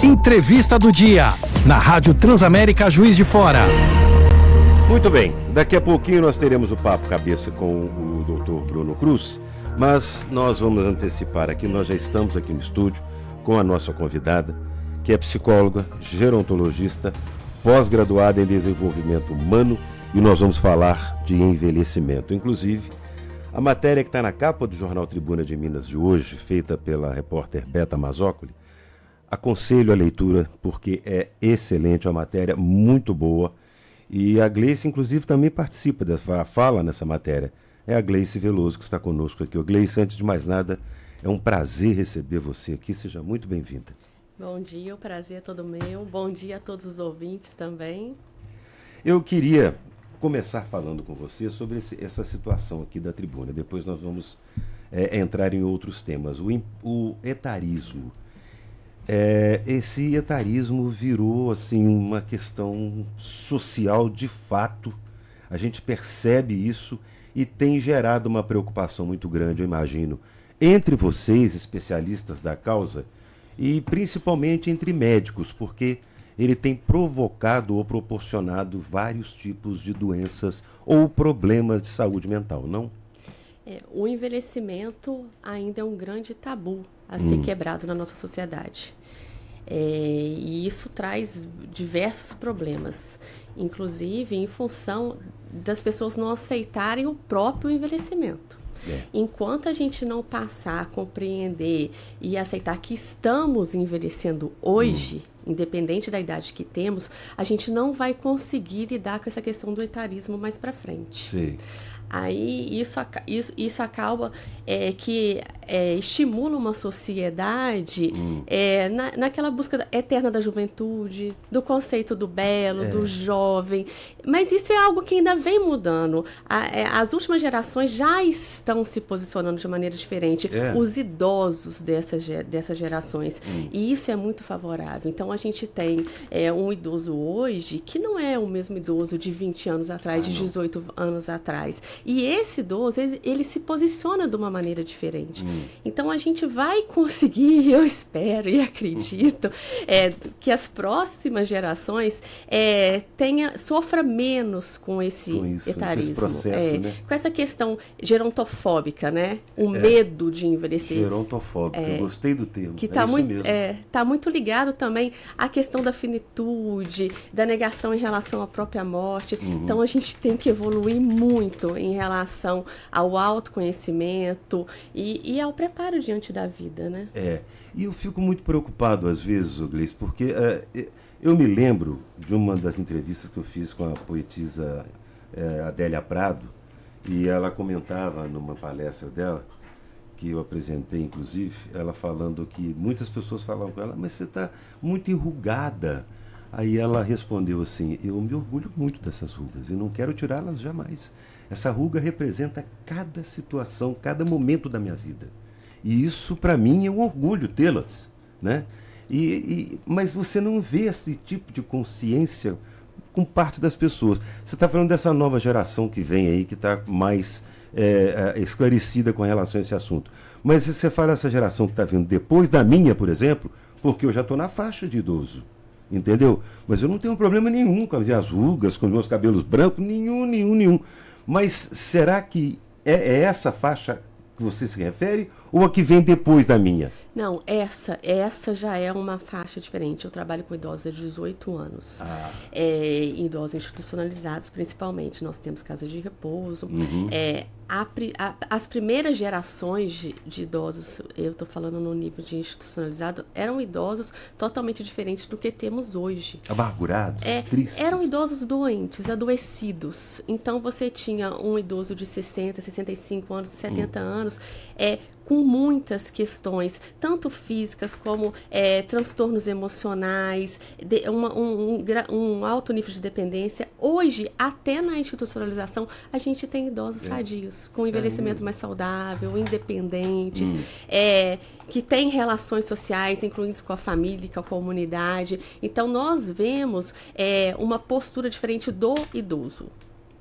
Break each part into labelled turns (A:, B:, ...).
A: Entrevista do dia, na Rádio Transamérica Juiz de Fora.
B: Muito bem, daqui a pouquinho nós teremos o Papo Cabeça com o Dr. Bruno Cruz, mas nós vamos antecipar aqui, nós já estamos aqui no estúdio com a nossa convidada, que é psicóloga, gerontologista, pós-graduada em desenvolvimento humano, e nós vamos falar de envelhecimento. Inclusive, a matéria que está na capa do Jornal Tribuna de Minas de hoje, feita pela repórter Beta Mazzocoli, aconselho a leitura porque é excelente, é uma matéria muito boa. E a Gleice, inclusive, também participa, fala nessa matéria. É a Gleice Veloso que está conosco aqui. Gleice, antes de mais nada, é um prazer receber você aqui. Seja muito bem-vinda.
C: Bom dia, o prazer é todo meu. Bom dia a todos os ouvintes também.
B: Eu queria começar falando com você sobre essa situação aqui da tribuna. Depois nós vamos entrar em outros temas. O etarismo. Esse etarismo virou assim, uma questão social de fato. A gente percebe isso e tem gerado uma preocupação muito grande, eu imagino, entre vocês, especialistas da causa, e principalmente entre médicos, porque ele tem provocado ou proporcionado vários tipos de doenças ou problemas de saúde mental, não?
C: O envelhecimento ainda é um grande tabu a ser quebrado na nossa sociedade. E isso traz diversos problemas, inclusive em função das pessoas não aceitarem o próprio envelhecimento. Enquanto a gente não passar a compreender e aceitar que estamos envelhecendo hoje, independente da idade que temos, a gente não vai conseguir lidar com essa questão do etarismo mais para frente.
B: Sim.
C: Aí isso acaba que estimula uma sociedade naquela busca eterna da juventude, do conceito do belo, do jovem. Mas isso é algo que ainda vem mudando. As últimas gerações já estão se posicionando de maneira diferente. Os idosos dessas gerações. E isso é muito favorável. Então a gente tem um idoso hoje que não é o mesmo idoso de 20 anos atrás, de 18 anos atrás. E esse idoso, ele se posiciona de uma maneira diferente. Então, a gente vai conseguir, eu espero e acredito, que as próximas gerações sofra menos com esse etarismo.
B: Esse processo, né?
C: Com essa questão gerontofóbica, né? O medo de envelhecer.
B: Gerontofóbica, eu gostei do termo.
C: Que tá muito ligado também à questão da finitude, da negação em relação à própria morte. Então, a gente tem que evoluir muito em relação ao autoconhecimento e ao preparo diante da vida, né?
B: E eu fico muito preocupado às vezes, Gleice, porque eu me lembro de uma das entrevistas que eu fiz com a poetisa Adélia Prado, e ela comentava numa palestra dela, que eu apresentei inclusive, ela falando que muitas pessoas falavam com ela, mas você está muito enrugada. Aí ela respondeu assim: eu me orgulho muito dessas rugas e não quero tirá-las jamais. Essa ruga representa cada situação, cada momento da minha vida. E isso, para mim, é um orgulho tê-las, né? Mas você não vê esse tipo de consciência com parte das pessoas. Você está falando dessa nova geração que vem aí, que está mais esclarecida com relação a esse assunto. Mas se você fala dessa geração que está vindo depois da minha, por exemplo, porque eu já estou na faixa de idoso. Entendeu? Mas eu não tenho problema nenhum com as minhas rugas, com os meus cabelos brancos, nenhum. Mas será que é essa faixa que você se refere ou a que vem depois da minha?
C: Não, essa já é uma faixa diferente. Eu trabalho com idosos de 18 anos. Idosos institucionalizados, principalmente. Nós temos casas de repouso. As primeiras gerações de idosos, eu estou falando no nível de institucionalizado, eram idosos totalmente diferentes do que temos hoje.
B: Amargurados, tristes.
C: Eram idosos doentes, adoecidos. Então, você tinha um idoso de 60, 65 anos, 70 anos, com muitas questões, tanto físicas como transtornos emocionais, um alto nível de dependência. Hoje, até na institucionalização, a gente tem idosos sadios, com envelhecimento mais saudável, independentes, que têm relações sociais, incluindo com a família e com a comunidade. Então, nós vemos uma postura diferente do idoso.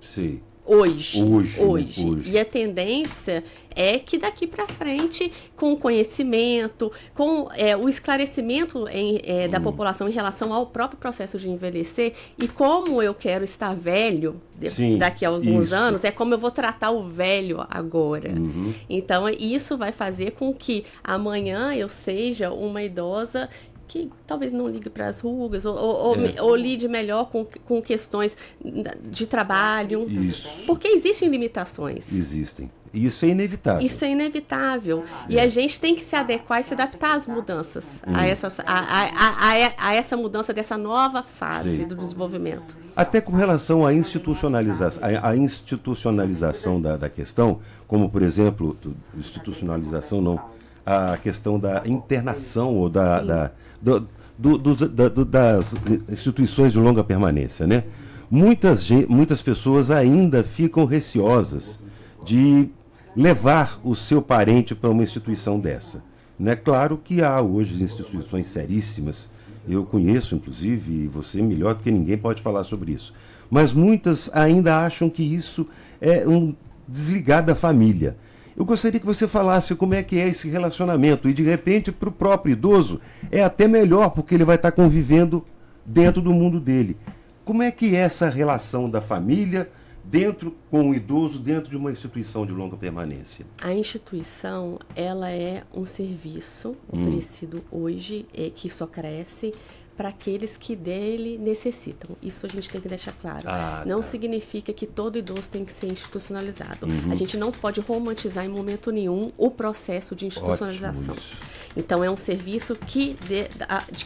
B: Sim.
C: Hoje.
B: Hoje.
C: E a tendência é que daqui para frente, com o conhecimento, com o esclarecimento da população em relação ao próprio processo de envelhecer e como eu quero estar velho daqui a alguns anos, é como eu vou tratar o velho agora. Então, isso vai fazer com que amanhã eu seja uma idosa que talvez não ligue para as rugas, ou lide melhor com questões de trabalho.
B: Isso.
C: Porque existem limitações.
B: Existem. Isso é inevitável.
C: Isso é inevitável. E a gente tem que se adequar e se adaptar às mudanças, a essa mudança dessa nova fase do desenvolvimento.
B: Até com relação à institucionalização da questão, como, por exemplo, institucionalização não, a questão da internação ou das instituições de longa permanência, né? Muitas pessoas ainda ficam receosas de levar o seu parente para uma instituição dessa, né? Claro que há hoje instituições seríssimas, eu conheço inclusive, e você melhor do que ninguém pode falar sobre isso, mas muitas ainda acham que isso é um desligar da família. Eu gostaria que você falasse como é que é esse relacionamento. E, de repente, para o próprio idoso, é até melhor, porque ele vai estar convivendo dentro do mundo dele. Como é que é essa relação da família com o idoso dentro de uma instituição de longa permanência?
C: A instituição, ela é um serviço oferecido hoje, que só cresce para aqueles que dele necessitam. Isso a gente tem que deixar claro. Não significa que todo idoso tem que ser institucionalizado. A gente não pode romantizar em momento nenhum o processo de institucionalização. Então, é um serviço de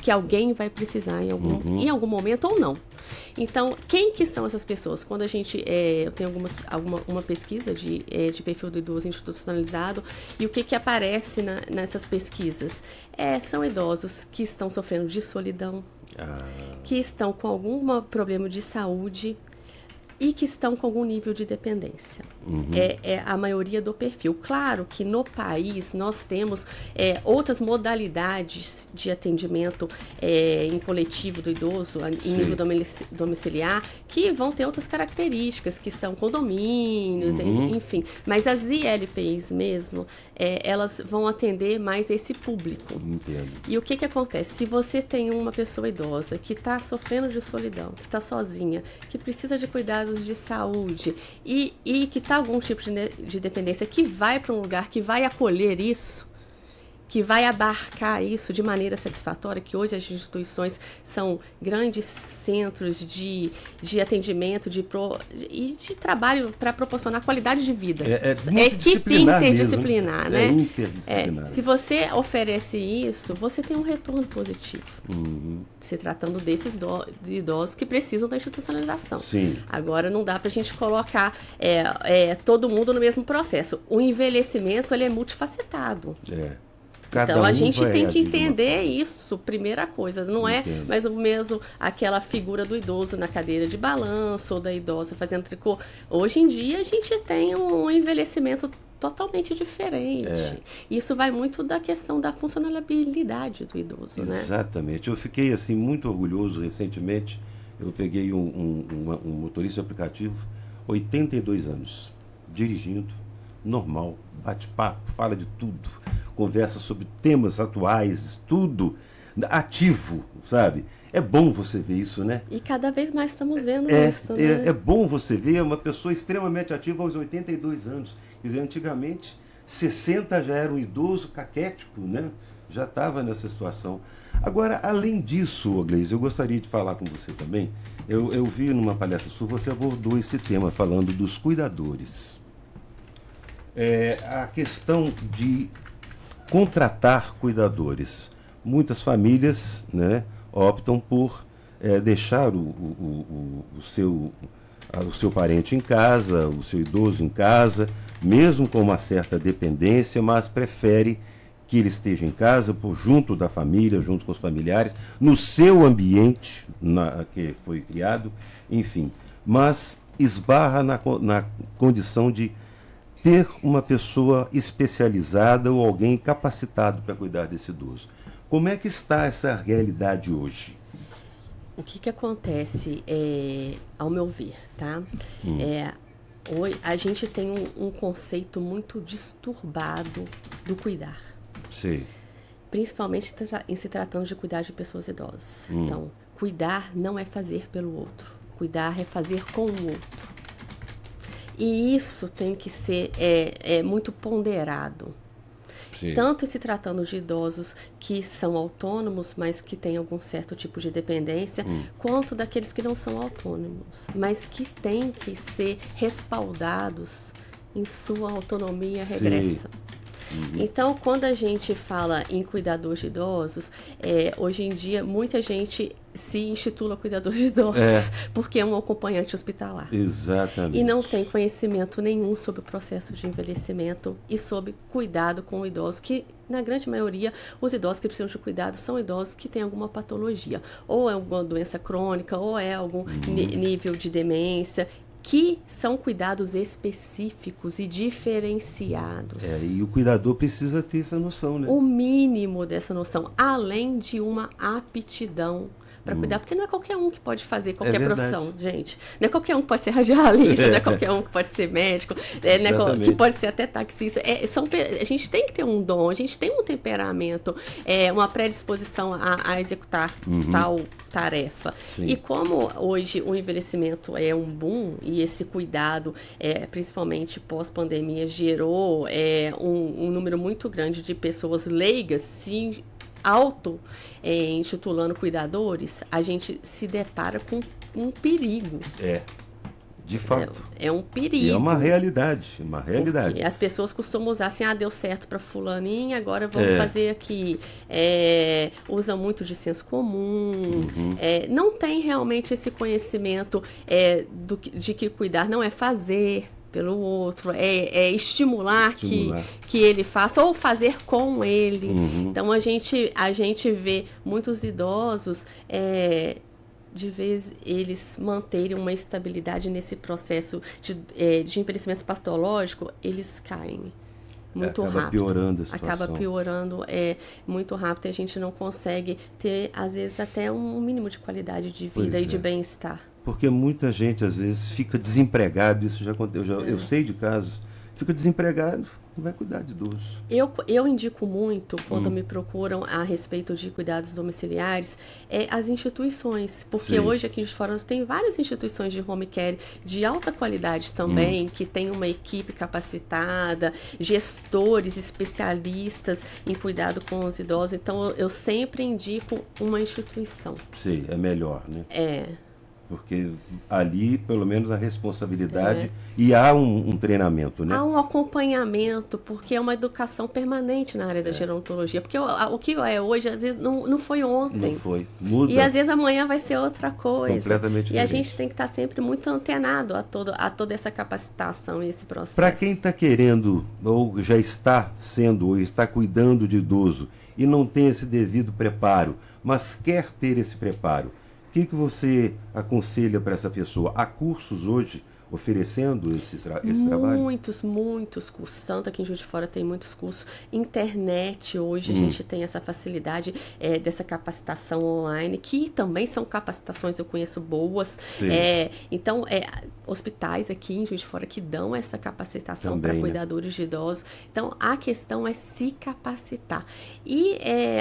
C: que alguém vai precisar em algum momento ou não. Então, quem que são essas pessoas? Quando a gente... eu tenho uma pesquisa de perfil do idoso institucionalizado, e o que aparece nessas pesquisas? São idosos que estão sofrendo de solidão, que estão com algum problema de saúde e que estão com algum nível de dependência. É a maioria do perfil. Claro que no país nós temos outras modalidades de atendimento em coletivo do idoso, em nível domiciliar, que vão ter outras características, que são condomínios, enfim. Mas as ILPIs mesmo, elas vão atender mais esse público.
B: Entendo.
C: E o que acontece? Se você tem uma pessoa idosa que está sofrendo de solidão, que está sozinha, que precisa de cuidados de saúde e que está algum tipo de dependência, que vai para um lugar que vai acolher isso, que vai abarcar isso de maneira satisfatória, que hoje as instituições são grandes centros de atendimento e de trabalho para proporcionar qualidade de vida.
B: É equipe interdisciplinar,
C: né?
B: Interdisciplinar.
C: Se você oferece isso, você tem um retorno positivo. Se tratando desses idosos que precisam da institucionalização.
B: Sim.
C: Agora, não dá para a gente colocar todo mundo no mesmo processo. O envelhecimento, ele é multifacetado. Então, a gente tem que entender isso, primeira coisa. Não é mais ou menos aquela figura do idoso na cadeira de balanço ou da idosa fazendo tricô. Hoje em dia, a gente tem um envelhecimento totalmente diferente. Isso vai muito da questão da funcionalidade do idoso, né?
B: Exatamente. Eu fiquei assim muito orgulhoso recentemente. Eu peguei um motorista de aplicativo, 82 anos, dirigindo, normal, bate-papo, fala de tudo, conversa sobre temas atuais, tudo ativo, sabe? É bom você ver isso, né?
C: E cada vez mais estamos vendo isso, né?
B: É bom você ver uma pessoa extremamente ativa aos 82 anos. Quer dizer, antigamente, 60 já era um idoso caquético, né? Já estava nessa situação. Agora, além disso, Gleise, eu gostaria de falar com você também. Eu vi numa palestra sua, você abordou esse tema falando dos cuidadores. A questão de contratar cuidadores. Muitas famílias, né, optam por deixar o seu parente em casa, o seu idoso em casa, mesmo com uma certa dependência, mas prefere que ele esteja em casa, junto da família, junto com os familiares, no seu ambiente que foi criado, enfim. Mas esbarra na condição de ter uma pessoa especializada ou alguém capacitado para cuidar desse idoso. Como é que está essa realidade hoje?
C: O que acontece, ao meu ver, tá? Hoje, a gente tem um conceito muito disturbado do cuidar.
B: Sei.
C: Principalmente em se tratando de cuidar de pessoas idosas. Então, cuidar não é fazer pelo outro. Cuidar é fazer com o outro. E isso tem que ser muito ponderado.
B: Sim.
C: Tanto se tratando de idosos que são autônomos, mas que têm algum certo tipo de dependência, quanto daqueles que não são autônomos, mas que têm que ser respaldados em sua autonomia regressa. Então, quando a gente fala em cuidador de idosos, hoje em dia muita gente se intitula cuidador de idosos porque é um acompanhante hospitalar.
B: Exatamente.
C: E não tem conhecimento nenhum sobre o processo de envelhecimento e sobre cuidado com o idoso, que na grande maioria os idosos que precisam de cuidado são idosos que têm alguma patologia, ou é alguma doença crônica, ou é algum nível de demência, que são cuidados específicos e diferenciados.
B: E o cuidador precisa ter essa noção, né?
C: O mínimo dessa noção, além de uma aptidão para cuidar, porque não é qualquer um que pode fazer qualquer profissão, gente. Não é qualquer um que pode ser radialista, não é qualquer um que pode ser médico, que pode ser até taxista. A gente tem que ter um dom, a gente tem um temperamento, uma predisposição a executar tal tarefa.
B: Sim.
C: E como hoje o envelhecimento é um boom e esse cuidado, principalmente pós-pandemia, gerou um número muito grande de pessoas leigas se intitulando cuidadores, a gente se depara com um perigo.
B: De fato.
C: É um perigo.
B: E é uma realidade,
C: Porque as pessoas costumam usar assim, deu certo para fulaninha, agora vamos fazer aqui. Usa muito de senso comum, não tem realmente esse conhecimento de que cuidar não é fazer pelo outro, estimular. Que ele faça ou fazer com ele. Então a gente vê muitos idosos de vez eles manterem uma estabilidade nesse processo de envelhecimento patológico, eles caem muito rápido.
B: Acaba piorando a situação.
C: Acaba piorando muito rápido e a gente não consegue ter, às vezes, até um mínimo de qualidade de vida e de bem-estar.
B: Porque muita gente, às vezes, fica desempregado, isso já aconteceu, eu sei de casos, fica desempregado, não vai cuidar de idoso.
C: Eu indico muito, quando me procuram a respeito de cuidados domiciliares, as instituições, porque hoje aqui de fora tem várias instituições de home care de alta qualidade também, que tem uma equipe capacitada, gestores especialistas em cuidado com os idosos, então eu sempre indico uma instituição.
B: Sim, é melhor, né? Porque ali, pelo menos, a responsabilidade e há um treinamento, né?
C: Há um acompanhamento, porque é uma educação permanente na área da gerontologia. Porque o que é hoje, às vezes, não foi ontem.
B: Não foi. Muda.
C: E às vezes amanhã vai ser outra coisa.
B: Completamente diferente.
C: E a gente tem que estar sempre muito antenado a toda essa capacitação e esse processo.
B: Para quem está querendo, ou já está sendo, ou está cuidando de idoso, e não tem esse devido preparo, mas quer ter esse preparo, o que você aconselha para essa pessoa? Há cursos hoje oferecendo esse trabalho?
C: Muitos cursos. Tanto aqui em Juiz de Fora tem muitos cursos. Internet, hoje a gente tem essa facilidade dessa capacitação online, que também são capacitações, eu conheço boas. Então, hospitais aqui em Juiz de Fora que dão essa capacitação para cuidadores de idosos. Então, a questão é se capacitar. E,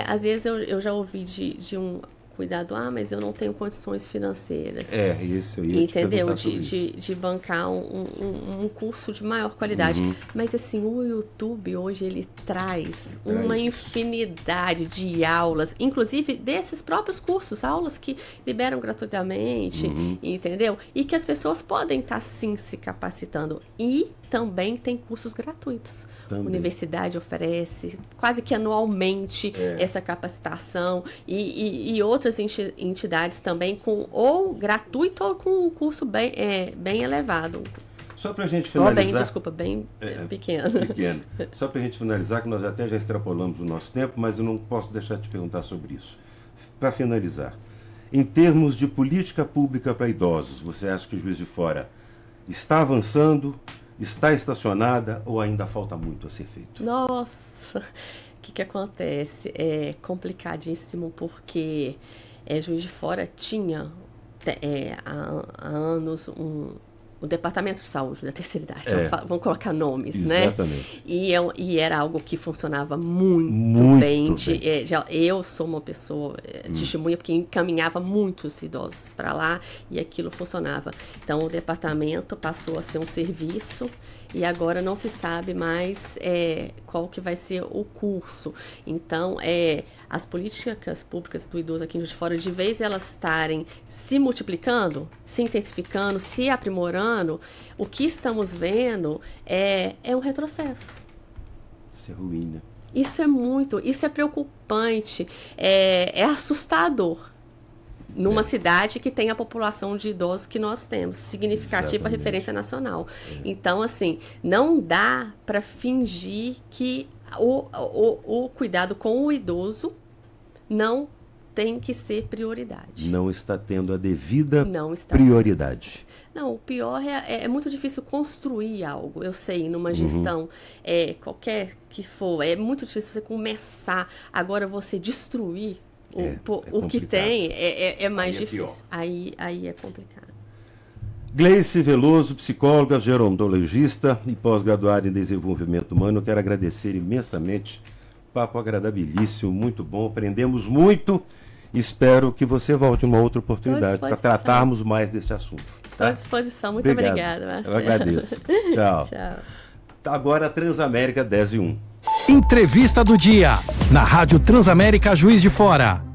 C: às vezes, eu já ouvi de um cuidado, mas eu não tenho condições financeiras.
B: Isso eu ia
C: entendeu?
B: te
C: De bancar um curso de maior qualidade. Mas assim, o YouTube hoje ele traz uma infinidade de aulas, inclusive desses próprios cursos, aulas que liberam gratuitamente, entendeu? E que as pessoas podem estar sim se capacitando. E também tem cursos gratuitos. A universidade oferece quase que anualmente essa capacitação e outras entidades também com ou gratuito ou com um curso bem elevado.
B: Só para a gente finalizar...
C: bem pequeno.
B: Só para a gente finalizar, que nós até já extrapolamos o nosso tempo, mas eu não posso deixar de te perguntar sobre isso. Para finalizar, em termos de política pública para idosos, você acha que o Juiz de Fora está avançando, está estacionada ou ainda falta muito a ser feito?
C: Nossa, o que acontece? É complicadíssimo porque Juiz de Fora tinha há anos o Departamento de Saúde da Terceira Idade, vamos colocar nomes,
B: exatamente.
C: Né? E era algo que funcionava muito bem. Eu sou uma pessoa testemunha, porque encaminhava muitos idosos para lá e aquilo funcionava. Então, o departamento passou a ser um serviço e agora não se sabe mais qual que vai ser o curso. Então, as políticas públicas do idoso aqui em Juiz de Fora, de vez elas estarem se multiplicando, se intensificando, se aprimorando, o que estamos vendo é um retrocesso.
B: Isso é ruim, né?
C: Isso é preocupante, é assustador. Numa cidade que tem a população de idosos que nós temos, significativa
B: Exatamente.
C: Referência nacional. Então, assim, não dá para fingir que o cuidado com o idoso não tem que ser prioridade.
B: Não está tendo a devida
C: Não está.
B: prioridade.
C: Não, o pior é muito difícil construir algo, eu sei, numa gestão, qualquer que for, é muito difícil você começar, agora você destruir o que tem é mais difícil.
B: Pior.
C: Aí é complicado.
B: Gleice Veloso, psicóloga, gerontologista e pós-graduada em desenvolvimento humano, eu quero agradecer imensamente. Papo agradabilíssimo, muito bom, aprendemos muito. Espero que você volte uma outra oportunidade para tratarmos mais desse assunto.
C: Estou à disposição. Muito obrigada, Marcelo.
B: Eu agradeço. Tchau.
C: Tchau.
B: Agora Transamérica 10:01.
A: Entrevista do dia, na Rádio Transamérica Juiz de Fora.